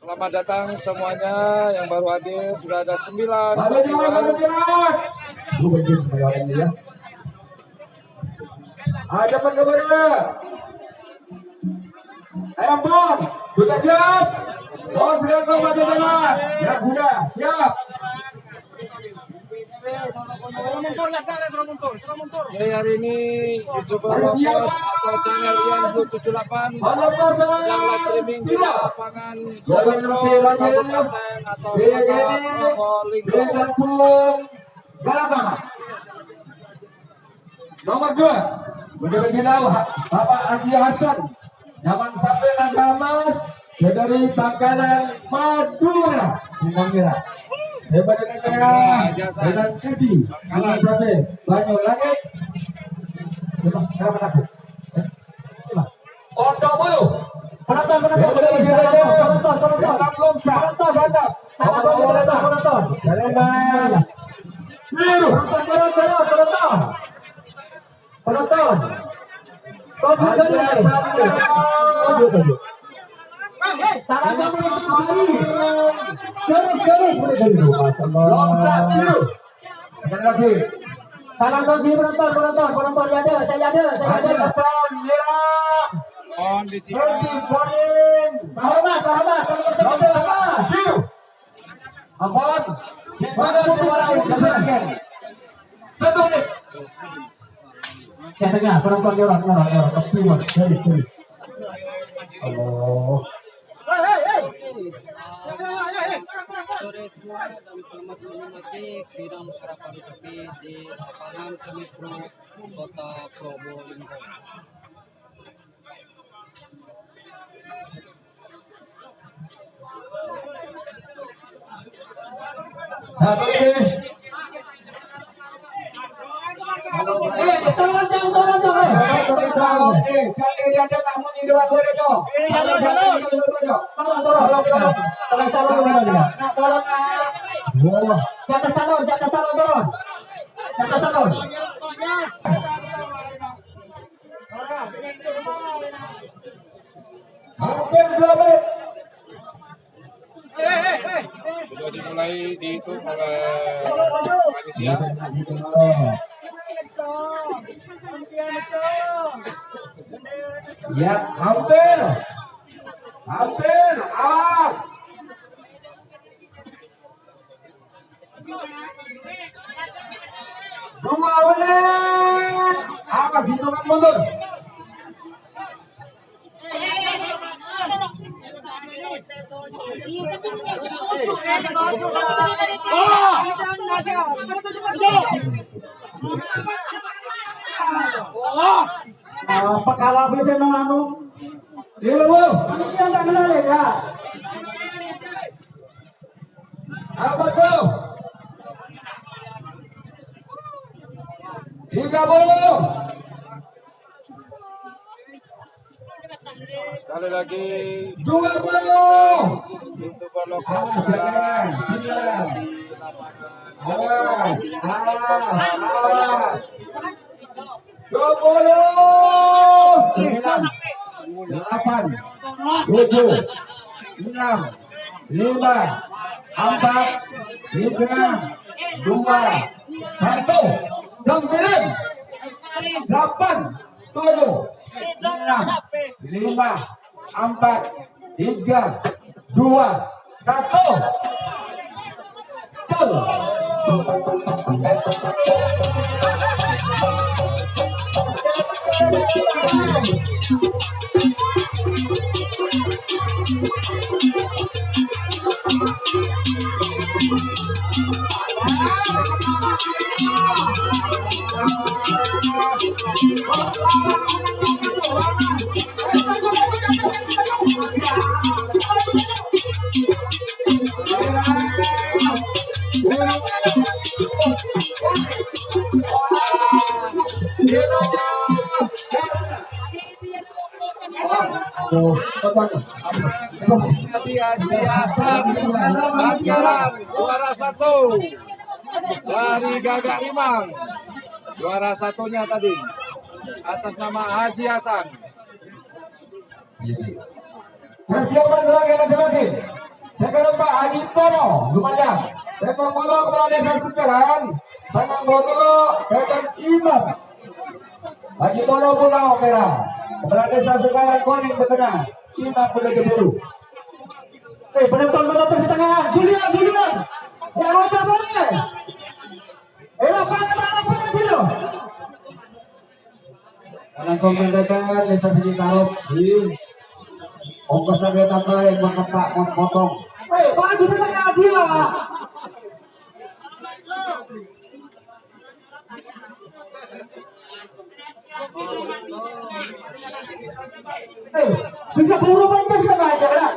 Selamat datang semuanya yang baru hadir. Sudah ada 9. Ya. Ada pengguna. Ayo Bon, sudah siap? Bon sudah kau maju tengah. Ya sudah, siap. Oke, hari ini YouTuber Lopos atau channel Ian Blue 78 yang live streaming di lapangan Semetro Kabupaten atau Kota Probolinggo. Nomor 2 menjadi final Bapak Haji Hasan Nyaman sampai Nagamas dari Bangkalan Madura Sinangira. Sebagai negara dengan Edi Kalah sampai Banyu Langit. Kenapa takut? Ondo Bulu penonton penonton ada, saya ada. On di sini. Hormat, Abon, satu menit. Saya tengah, penonton nyorok. Oh. Sore semua dan selamat menikmati sidang Parapadu Sapi di lapangan Semetro Kota Probolinggo. Satu ini. Jatah salon. Hampir 2 menit. Sudah dimulai dihitung oleh panitia. Ya, hampir. Awas. Dua menit. Awas hitungan mundur. Apa kalau bisa menganu? Dulu. Apa tuh? 30. Sekali lagi 20. YouTuber Lopos Awas, sudah jangan. di lapangan Awas. 10, 9, 8, 7, 6, 5, 4, 3, 2, 1, 9, 8, 7, 6, 5, 4, 3, 2, 1. Tadi Haji Hasan Bangkalan juara 1 dari Gagak Rimang. Juara satunya tadi atas nama Haji Hasan. Persiapan lagi masing-masing. Sekarang Pak Haji Tono, Lumajang. Tekong Molo kepada desa sekarang. Sangang Botolo, Tekong Imam. Haji Tono Pulau Merah. Kepada desa sekarang Koning Betengah. Imam Pendekar Biru. Penonton setengah. Julian. Yang roda boleh. Lapangan sini. Sangang komentar desa Sejitarop. Ongkos lagi tambah yang mengepak potong. Maju setengah aja. Bisa buru pentas kan aja kan?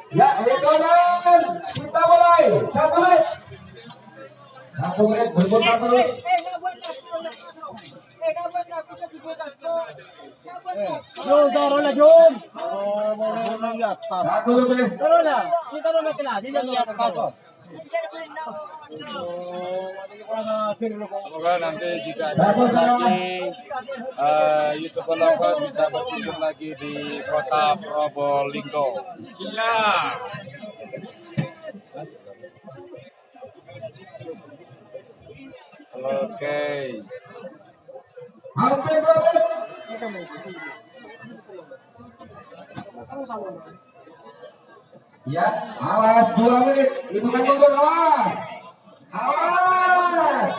Ya, hitungan kita mulai 1 menit. 1 menit berputar terus. Taruh lah Jom. 1 menit. Taruh lah. Kita taruh mati lah. Dia lihat apa. Semoga nanti jika ada lagi YouTuber lokal bisa berkunjung lagi di kota Probolinggo. Siap. Oke. Hampir berapa? Ya, awas 2 menit. Itu kan mundur, awas. Awas.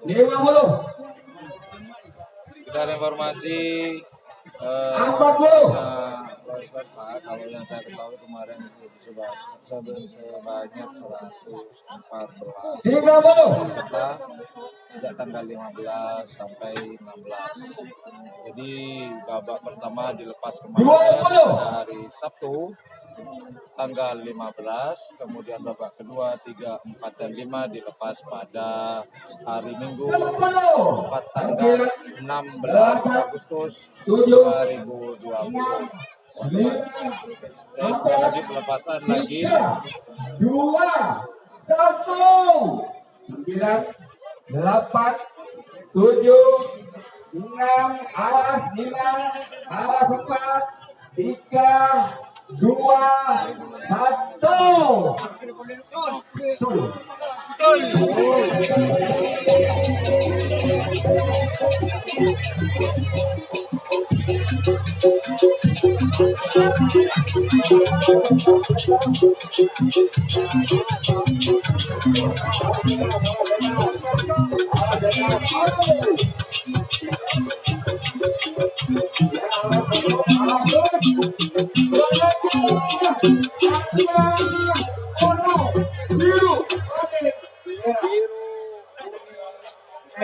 Lima puluh. Sekedar informasi 40. peserta kalau yang saya ketahui kemarin itu sebanyak 114 30. peserta sejak tanggal 15 sampai 16. Jadi babak pertama dilepas kemarin 20. pada hari Sabtu tanggal 15, kemudian babak kedua 3, 4 dan 5 dilepas pada hari Minggu 10. tepat tanggal 16 Agustus 2020. Dan sekali lagi pelepasan lagi 2, 1, 9, 8, 7, 6, awas 5, awas 4, 3, 2, 1.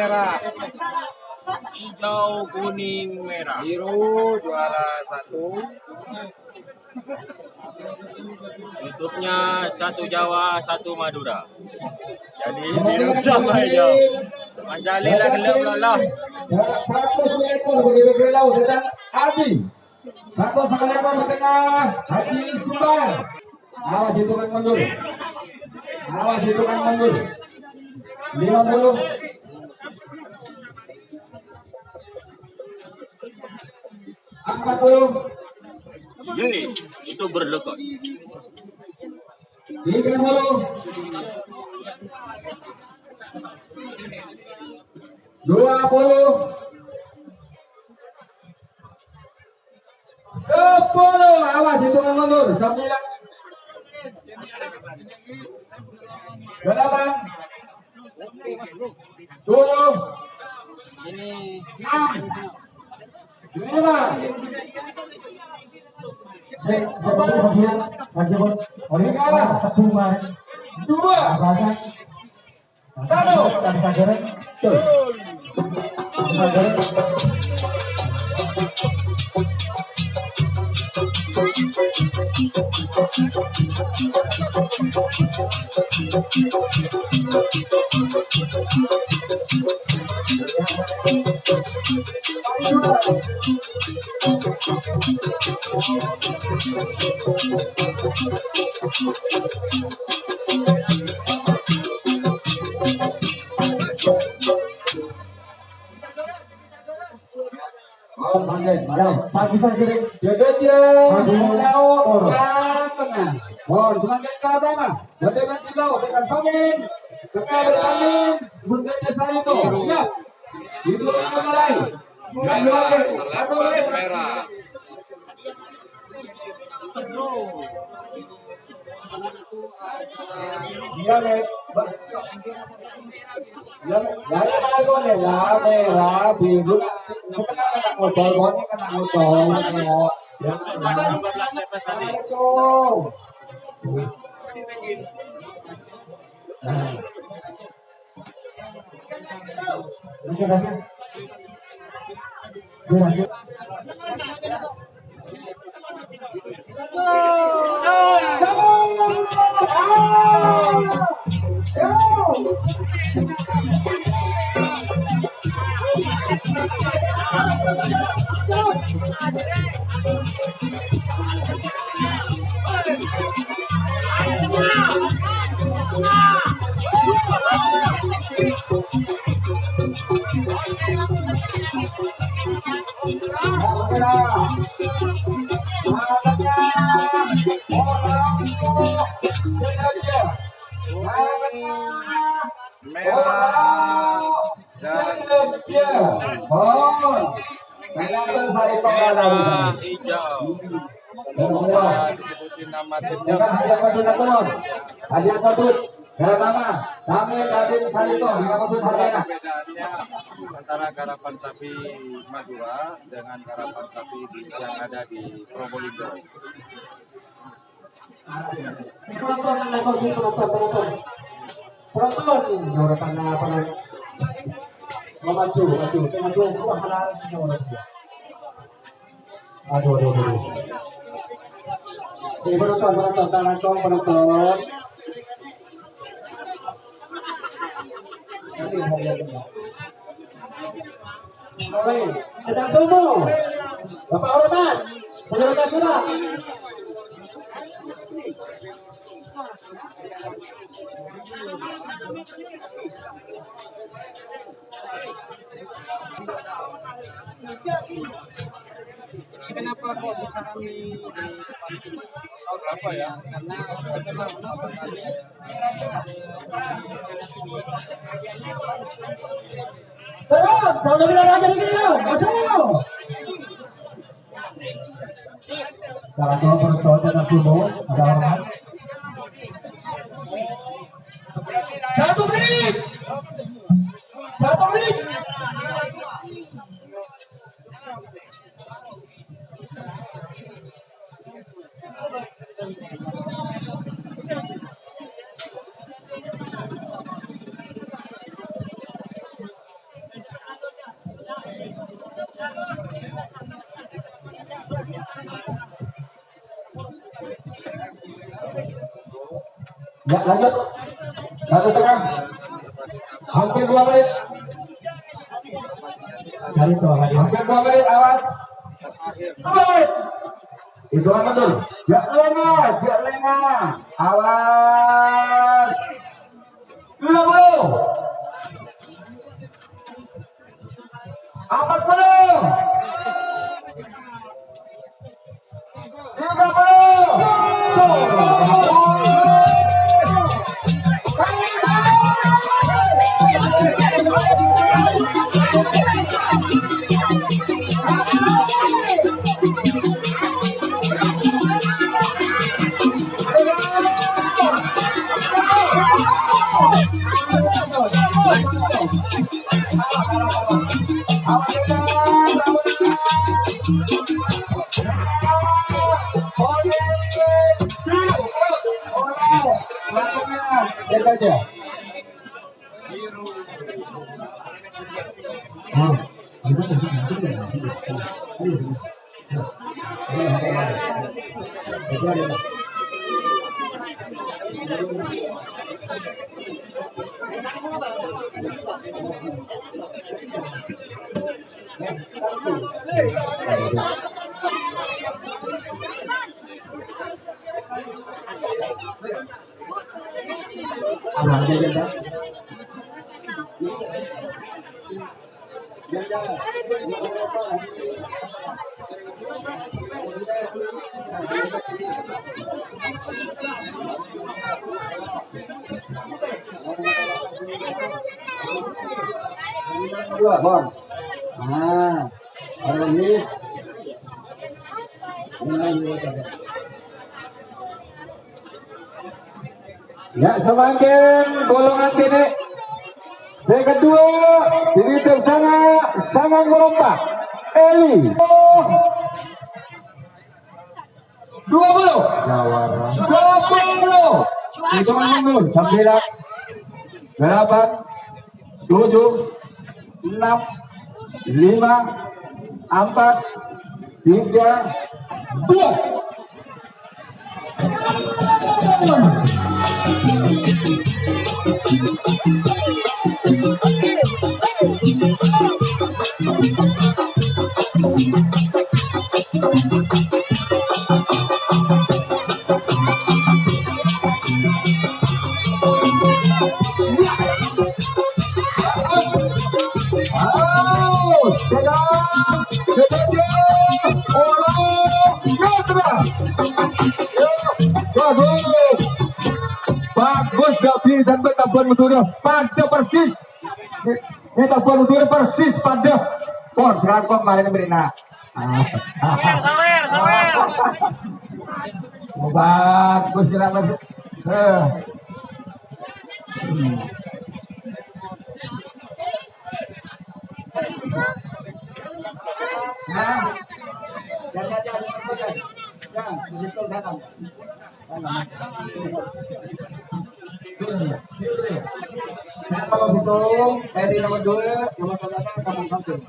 merah, hijau, kuning, merah. Biru juara 1. Tutupnya 1 Jawa, 1 Madura. Jadi biru sama hijau. Manjalila gelap lelah. 100 ekor berdiri ke laut dengan Adi. 1 ekor di tengah Haji Sumbar. Awas itu kan mundur. Awas itu kan mundur. 50. 40. Ye, itu berlekot. 30. 20. 10. Awas hitungan mundur. 9. 8. 7. Ini 6. 5. Dua, 1. Oke, pagi saja. Jodohnya, Pulau yang tengah. Mohon semakin ke utama. Bagaimana Pulau dengan Samin, Tengah berkambing, bundanya saya itu. Siap. Itu mulai. Satu menit. Merah. Dia merah biru setengah kena motor, boni kena motor. Yang itu. Merah hijau. Disebutin nama timnya. Hadiah kodut nama Samin Dadin Salito harganya. Perbedaannya antara karapan sapi Madura dengan karapan sapi yang ada di Probolinggo. Penonton, nyoratan apa lagi? Maju. Aduh. Ini penonton, tangan dong penonton. Oke, sedang subuh. Bapak hormat, penyelenggara surat. Kenapa kok bisa kami di Berapa ya? karena Terus, saya bilang aja dulu, masuk. Kalau penonton sedang subuh, ada hormat. 1 menit. Ya, lanjut. 1,5. Hampir 2 menit. Hampir 2 menit, awas. 2 menit. Itu apa tuh? Gak lengah. Awas. 20. 40. 30. Aja. dua, Bor. Nah, ada lagi. Ya, semakin golongan ini. Saya kedua, sini sangat merompak. Eli. 20. Jawara. 10. Itu mundur. 9. 8. 7. 6. 5. 4. 3. 2. Bagus Davi dan Tabuan Muturi pada persis. Ini Tabuan Muturi persis pada. Pon sekarang kok kemarin berina. Sawer. Bagus tidak masuk. Saya kalau situ, dari nomor 2, nomor 8 kamu langsung.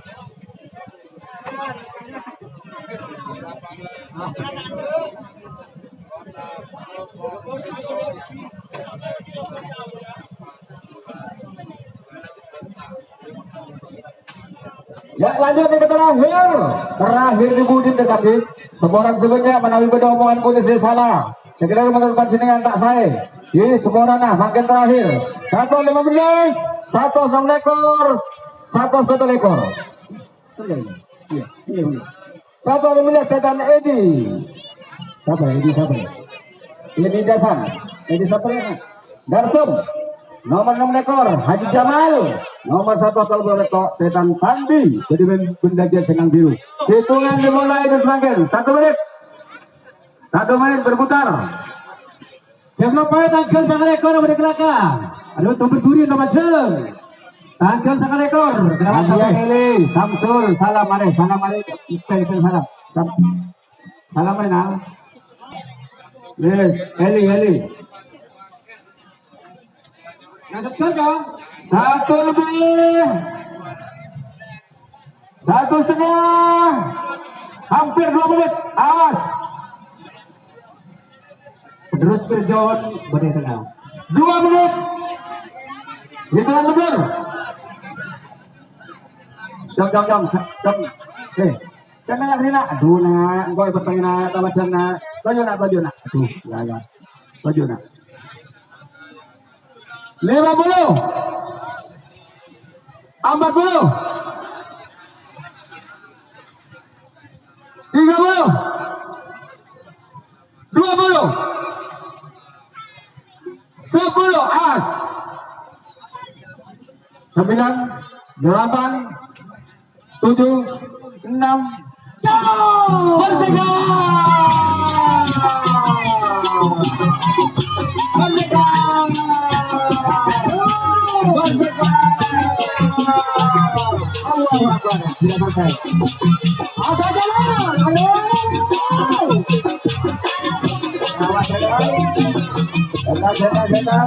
Ya lanjut ke terakhir di Budin dekati. Semua orang sebenarnya menawi beda omongan kunis salah. Sekedar menurut panjenengan tak saya. Ini semua orang nah makin terakhir. 115, 106 ekor, 101 ekor. Iya. 115 Tetan Edi. Siapa Edi siapa? Ini Dasan. Edi siapa ya? Darsum. Nomor 6 ekor Haji Jamal. Nomor 1 kalau ekor Tetan Pandi. Jadi benda dia senang biru. Hitungan dimulai dan semakin 1 menit. 1 menit berputar. Jangan lupa tanggal sangat ekor pada kelakang. Ada sumber duri nomor jeng. Tanggal sangat ekor. Kenapa sampai ini? Samsul salam mare. Salam salam. Salam mare nang. Yes, Eli. Lanjutkan kau. 1 lebih. 1,5. Hampir 2 menit. Awas. Terus berjalan pada tengah. 2 menit. Hitungan mundur. Jom. Jangan nak nak. Aduh nak. Kau ikut pengen nak. Tamat nak. Baju nak. Aduh, ya. Baju nak. 50. 40. 30. 20. 10 as 9 8 7 6 merdeka Allah Akbar tidak pakai ada jalan halo awas Jana.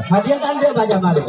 Hadiah tanda Baja Malik.